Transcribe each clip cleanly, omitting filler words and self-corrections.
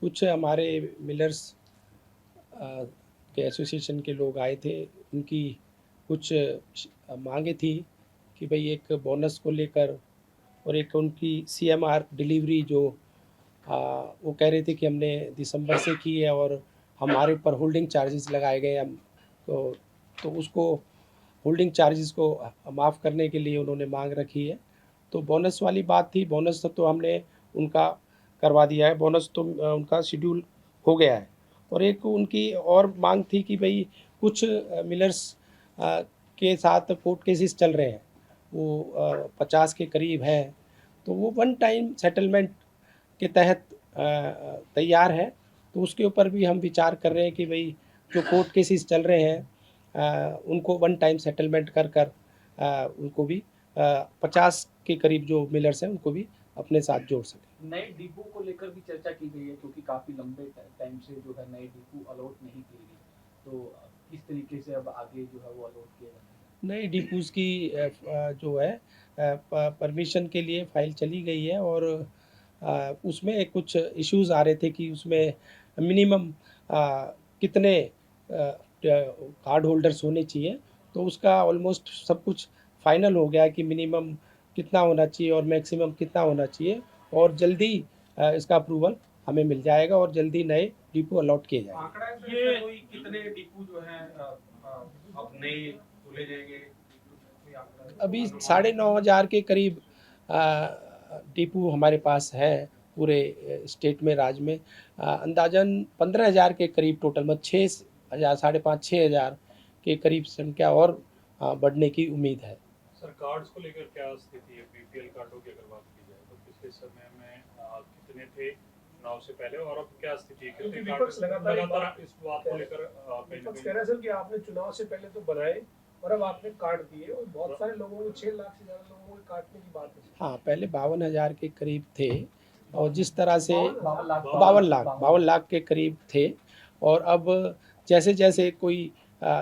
कुछ हमारे मिलर्स के एसोसिएशन के लोग आए थे। उनकी कुछ मांगे थी कि भाई एक बोनस को लेकर और एक उनकी सीएमआर डिलीवरी जो वो कह रहे थे कि हमने दिसंबर से की है और हमारे ऊपर होल्डिंग चार्जेस लगाए गए हम तो उसको होल्डिंग चार्जेस को माफ़ करने के लिए उन्होंने मांग रखी है। तो बोनस वाली बात थी, बोनस तो हमने उनका करवा दिया है, बोनस तो उनका शेड्यूल हो गया है। और एक उनकी और मांग थी कि भाई कुछ मिलर्स के साथ कोर्ट केसेस चल रहे हैं, वो 50 के करीब हैं, तो वो वन टाइम सेटलमेंट के तहत तैयार है। तो उसके ऊपर भी हम विचार कर रहे हैं कि भाई जो कोर्ट केसेस चल रहे हैं उनको वन टाइम सेटलमेंट कर कर उनको भी 50 के करीब जो मिलर्स हैं उनको भी अपने साथ जोड़ सकें। नए डिपो को लेकर भी चर्चा की गई है, क्योंकि काफी लंबे टाइम से जो है नए डिपो अलॉट नहीं किए गए, तो किस तरीके से अब आगे जो है वो अलॉट किया जाए। नए डिपोज़ की जो है परमिशन के लिए फ़ाइल चली गई है और उसमें कुछ इश्यूज़ आ रहे थे कि उसमें मिनिमम कितने कार्ड होल्डर्स होने चाहिए। तो उसका ऑलमोस्ट सब कुछ फाइनल हो गया है कि मिनिमम कितना होना चाहिए और मैक्सिमम कितना होना चाहिए और जल्दी इसका अप्रूवल हमें मिल जाएगा और जल्दी नए डिपो अलॉट किए जाएंगे। आंकड़ा है सर इसका कोई कितने डिपो जो है अब नए खोले जाएंगे, कोई आंकड़ा है? अभी 9,500 के करीब डिपो हमारे पास है पूरे स्टेट में, राज्य में। अंदाज़न 15,000 के करीब टोटल में 6,000 5,500 के करीब संख्या और बढ़ने की उम्मीद है। सर कार्ड्स को लेकर क्या स्थिति है? बीपीएल कार्डों की अगर बात की जाए तो पिछले समय में कितने थे चुनाव से पहले और अब क्या स्थिति है? क्योंकि कितने विपक्ष लगातार इस बात को लेकर विपक्ष कह रहा है सर कि आपने चुनाव से पहले तो बनाए और अब आपने काट दिए और बहुत सारे लोगों को 6 लाख से ज्यादा लोगों को काटने की बात है। हाँ, पहले 52,000 के करीब थे और जिस तरह से 52 लाख के करीब थे और अब जैसे जैसे कोई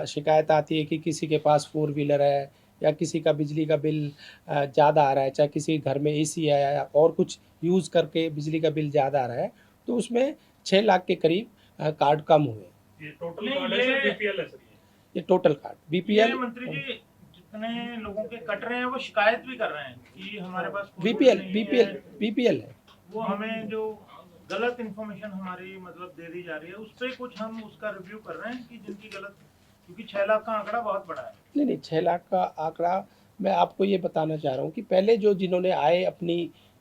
शिकायत आती है कि किसी के पास 4 व्हीलर है या किसी का बिजली का बिल ज़्यादा आ रहा है, चाहे किसी घर में एसी है या और कुछ यूज़ करके बिजली का बिल ज़्यादा आ रहा है, तो उसमें 6 लाख के करीब कार्ड कम हुए। ये टोटल कार्ड है सर, बीपीएल है सर? ये टोटल कार्ड बीपीएल मंत्री जी जितने लोगों के कट रहे हैं वो शिकायत भी कर रहे हैं कि हमारे पास बीपीएल है, वो हमें जो गलत इन्फॉर्मेशन हमारी मतलब दे दी जा रही है उस पर कुछ हम उसका रिव्यू कर रहे हैं कि जिनकी गलत, क्योंकि 6 लाख का आंकड़ा बहुत बड़ा है। नहीं 6 लाख का आंकड़ा मैं आपको ये बताना चाह रहा हूँ कि पहले जो जिन्होंने आय अपनी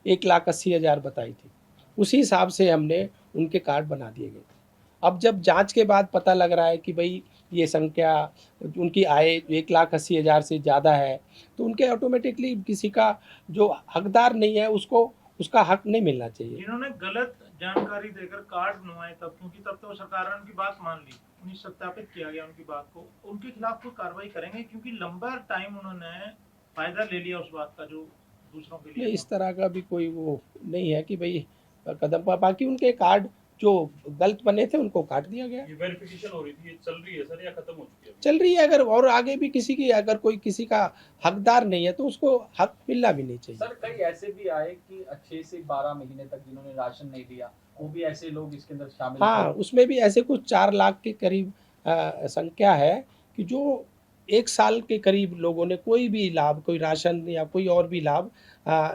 1,80,000 बताई थी उसी हिसाब से हमने उनके कार्ड बना दिए गए थे। अब जब जांच के बाद पता लग रहा है कि भाई ये संख्या उनकी आय 1,80,000 से ज़्यादा है, तो उनके ऑटोमेटिकली किसी का जो हकदार नहीं है उसको उसका हक नहीं मिलना चाहिए। जिन्होंने गलत जानकारी देकर कार्ड बनवाए तब, क्योंकि तब तो सरकार ने उनकी बात मान ली, उन्हें सत्यापित किया गया उनकी बात को, उनके खिलाफ कोई कार्रवाई करेंगे? क्योंकि लंबा टाइम उन्होंने फायदा ले लिया उस बात का जो दूसरों के लिए। इस तरह का भी कोई वो नहीं है कि भाई कदम पा, बाकी उनके कार्ड जो गलत बने थे उनको काट दिया गया। ये वेरिफिकेशन हो रही थी, ये चल रही है सर या खत्म हो चुकी है? चल रही है, अगर और आगे भी किसी की अगर कोई किसी का हकदार नहीं है तो उसको हक मिलना भी नहीं चाहिए। सर कई ऐसे भी आए कि 6 से 12 महीने तक जिन्होंने राशन नहीं लिया, वो भी ऐसे लोग इसके अंदर शामिल हाँ, उसमें भी ऐसे कुछ 4 लाख के करीब संख्या है कि जो 1 साल के करीब लोगों ने कोई भी लाभ, कोई राशन या कोई और भी लाभ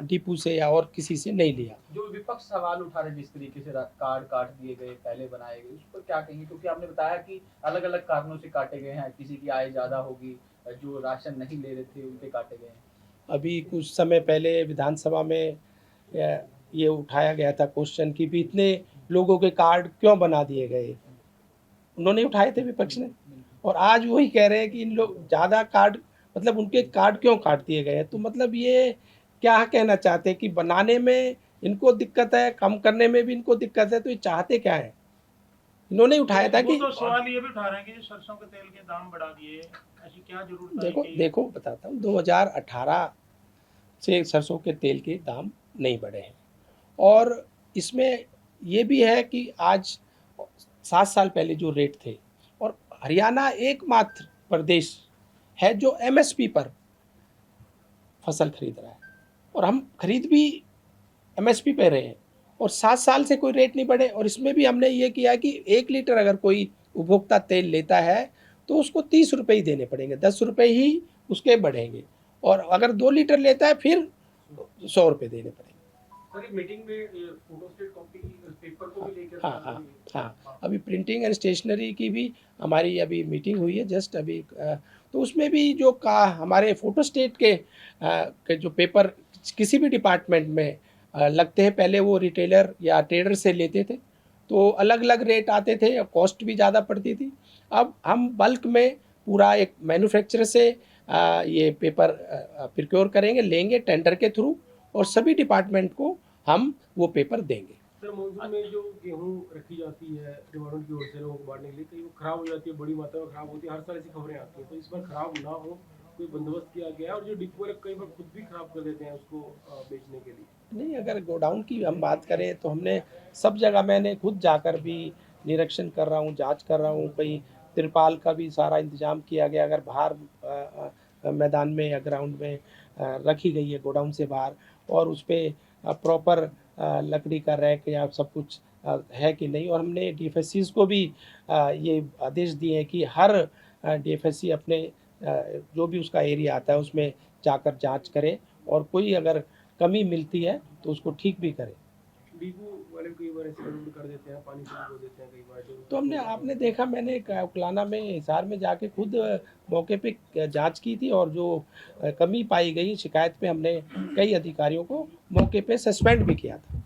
डिपो से या और किसी से नहीं लिया। जो विपक्ष सवाल उठा रहे जिस तरीके से कार्ड काट दिए गए, पहले बनाए गए, उस पर क्या कहेंगे? क्योंकि आपने बताया कि अलग अलग कारणों से काटे गए हैं, किसी की आय ज़्यादा होगी, जो राशन नहीं ले रहे थे उनके काटे गए हैं। अभी कुछ समय पहले विधानसभा में ये उठाया गया था क्वेश्चन कि भी इतने लोगों के कार्ड क्यों बना दिए गए, उन्होंने उठाए थे विपक्ष ने, और आज वही कह रहे हैं कि इन लोग ज़्यादा कार्ड मतलब उनके कार्ड क्यों काट दिए गए। तो मतलब ये क्या कहना चाहते हैं कि बनाने में इनको दिक्कत है, कम करने में भी इनको दिक्कत है, तो ये चाहते क्या है? इन्होंने उठाया था कि तो सवाल ये भी उठा रहे हैं कि सरसों के तेल के दाम बढ़ा दिए, ऐसी क्या जरूरत है? देखो बताता हूँ, 2018 से सरसों के तेल के दाम नहीं बढ़े हैं और इसमें ये भी है कि आज 7 साल पहले जो रेट थे, और हरियाणा एकमात्र प्रदेश है जो एमएसपी पर फसल खरीद रहा है और हम खरीद भी एमएसपी पे रहे हैं और 7 साल से कोई रेट नहीं बढ़े। और इसमें भी हमने ये किया कि 1 लीटर अगर कोई उपभोक्ता तेल लेता है तो उसको 30 रुपये ही देने पड़ेंगे, 10 रुपये ही उसके बढ़ेंगे। और अगर 2 लीटर लेता है फिर 100 रुपये देने पड़ेंगे। सर ये मीटिंग में ये फोटोस्टेट कॉपी पेपर को भी लेकर हाँ, अभी प्रिंटिंग एंड स्टेशनरी की भी हमारी अभी मीटिंग हुई है जस्ट अभी। तो उसमें भी जो हमारे फोटोस्टेट के जो पेपर किसी भी डिपार्टमेंट में लगते हैं, पहले वो रिटेलर या ट्रेडर से लेते थे तो अलग अलग रेट आते थे और कॉस्ट भी ज़्यादा पड़ती थी। अब हम बल्क में पूरा एक मैन्युफैक्चरर से ये पेपर प्रिक्योर करेंगे, लेंगे टेंडर के थ्रू, और सभी डिपार्टमेंट को हम वो पेपर देंगे। सर मानसून में जो गेहूं रखी जाती है डिपार्टमेंट की ओर से लोगों को बांटने के लिए, तो वो खराब हो जाती है, बड़ी मात्रा में खराब होती है, हर साल ऐसी खबरें आती हैं। तो इस बार खराब ना हो कोई बंदोबस्त किया गया है? और जो डिपो वाले कई बार खुद भी खराब कर देते हैं उसको बेचने के लिए। नहीं, अगर गोडाउन की हम बात करें तो हमने सब जगह, मैंने खुद जाकर भी निरीक्षण कर रहा हूँ, जांच कर रहा हूँ। कहीं तिरपाल का भी सारा इंतजाम किया गया, अगर बाहर मैदान में या ग्राउंड में रखी गई है गोडाउन से बाहर, और उस पर प्रॉपर लकड़ी का रैक या सब कुछ है कि नहीं। और हमने डीएफएससीज को भी ये आदेश दिए हैं कि हर डीएफएससी अपने जो भी उसका एरिया आता है उसमें जाकर जांच करे, और कोई अगर कमी मिलती है तो उसको ठीक भी करे। डिपो वाले कई बार ऐसे गड़बड़ कर देते हैं, पानी से धो देते हैं कई बार जो। तो आपने देखा, मैंने उकलाना में, हिसार में जाके खुद मौके पे जांच की थी, और जो कमी पाई गई शिकायत पे हमने कई अधिकारियों को मौके पे सस्पेंड भी किया था।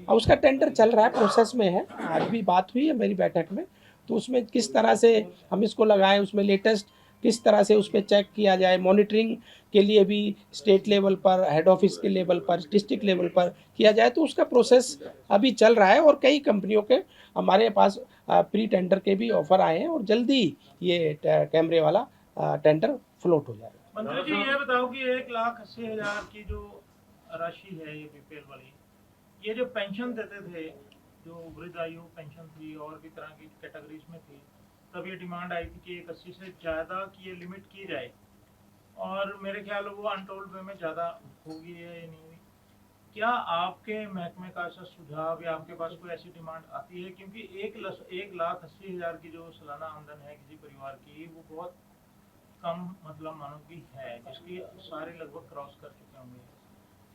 और उसका टेंडर चल रहा है, प्रोसेस में है। आज भी बात हुई है मेरी बैठक में, तो उसमें किस तरह से हम इसको लगाएं, उसमें लेटेस्ट किस तरह से उस पर चेक किया जाए, मॉनिटरिंग के लिए भी स्टेट लेवल पर, हेड ऑफिस के लेवल पर, डिस्ट्रिक्ट लेवल पर किया जाए, तो उसका प्रोसेस अभी चल रहा है। और कई कंपनियों के हमारे पास प्री टेंडर के भी ऑफर आए हैं, और जल्दी ये कैमरे वाला टेंडर फ्लोट हो जाएगा। मंत्री जी ये बताओ कि 1,80,000 की जो राशि है ये बीपीएल वाली, ये जो पेंशन देते थे, जो वृद्ध आयु पेंशन थी और भी तरह की कैटेगरीज में थी, तब ये डिमांड आई थी कि 1,80 से ज़्यादा की ये लिमिट की जाए, और मेरे ख्याल वो अनटोल्ड वे में ज़्यादा होगी या नहीं हुई। क्या आपके महकमे का ऐसा सुझाव या आपके पास कोई ऐसी डिमांड आती है? क्योंकि 1,80,000 की जो सालाना आमदन है किसी परिवार की, वो बहुत कम मतलब मानो कि है, जिसकी सारे लगभग क्रॉस कर चुके होंगे।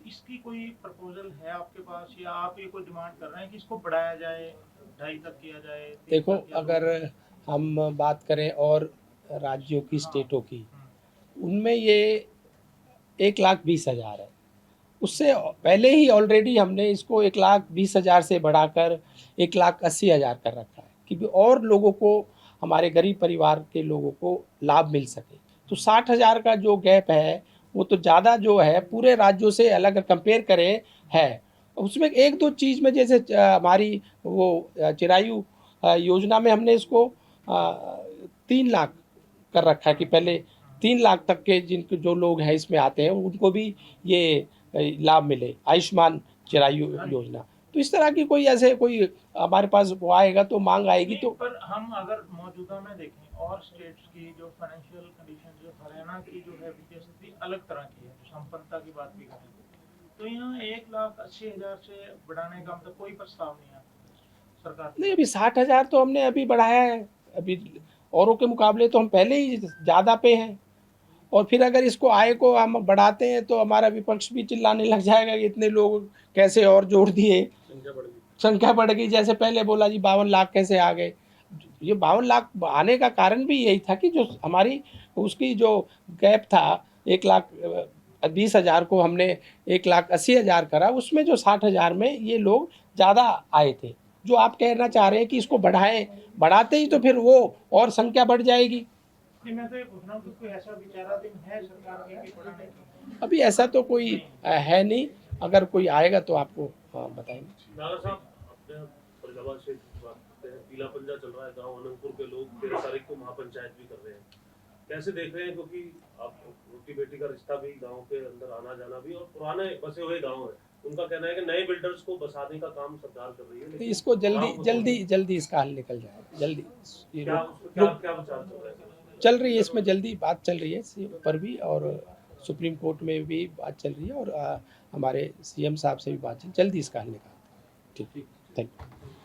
इसकी कोई प्रपोजल है आपके पास, या आप ये कोई डिमांड कर रहे हैं कि इसको बढ़ाया जाए, 2.5 तक किया जाए? देखो, अगर हम बात करें और राज्यों की, स्टेटों की, उनमें ये 1,20,000 है। उससे पहले ही ऑलरेडी हमने इसको 1,20,000 से बढ़ाकर 1,80,000 कर रखा है कि और लोगों को, हमारे गरीब परिवार के लोगों को लाभ मिल सके। तो 60,000 का जो गैप है वो तो ज़्यादा जो है पूरे राज्यों से अलग कंपेयर करें है। उसमें एक दो चीज़ में, जैसे हमारी वो चिरायु योजना में हमने इसको 3 लाख कर रखा है कि पहले 3 लाख तक के जो लोग हैं इसमें आते हैं उनको भी ये लाभ मिले, आयुष्मान चिरायु योजना। तो इस तरह की कोई ऐसे कोई हमारे पास वो आएगा तो मांग आएगी तो। पर हम अगर मौजूदा में देखें और स्टेट्स की जो फाइनेंशियल कंडीशन, जो हरियाणा की जो है वित्तीय स्थिति अलग तरह की है, जो संपन्नता की बात भी करें, तो यहाँ 1,80,000 से बढ़ाने का मतलब कोई प्रस्ताव नहीं है सरकार? नहीं, अभी 60,000 तो हमने अभी बढ़ाया है। अभी औरों के मुकाबले तो हम पहले ही ज़्यादा पे हैं, और फिर अगर इसको आय को हम बढ़ाते हैं तो हमारा विपक्ष भी चिल्लाने लग जाएगा कि इतने लोग कैसे और जोड़ दिए, संख्या बढ़ गई। जैसे पहले बोला जी 52 लाख कैसे आ गए। ये 52 लाख आने का कारण भी यही था कि जो हमारी उसकी जो गैप था 1,20,000 को हमने 1,80,000 करा, उसमें जो 60,000 में ये लोग ज़्यादा आए थे। जो आप कहना चाह रहे हैं कि इसको बढ़ाएं, बढ़ाते ही तो फिर वो और संख्या बढ़ जाएगी। मैं तो ये पूछ रहा हूँ कि कोई ऐसा विचाराधीन है सरकार की बढ़ाने की? अभी ऐसा तो कोई है नहीं, अगर कोई आएगा तो आपको बताएंगे। नागर साहब, अपने फरीदाबाद से बात करते हैं। पीला पंजा चल रहा है, गांव अनंतपुर के लोग 13 तारीख को महापंचायत भी कर रहे हैं, कैसे देख रहे हैं? क्योंकि आप रोटी बेटी का रिश्ता भी गांव के अंदर आना जाना भी, और पुराने बसे हुए गांव है, उनका कहना है कि नए बिल्डर्स को बसाने का काम सरकार कर रही है। तो इसको जल्दी इसका हल निकल जाए, जल्दी। क्या विचार चल रहा है? चल रही है इसमें, जल्दी बात चल रही है इस पर भी, और सुप्रीम कोर्ट में भी बात चल रही है और हमारे सीएम साहब से भी बात चल जल्दी इसका हल निकालते हैं। ठीक, थैंक यू।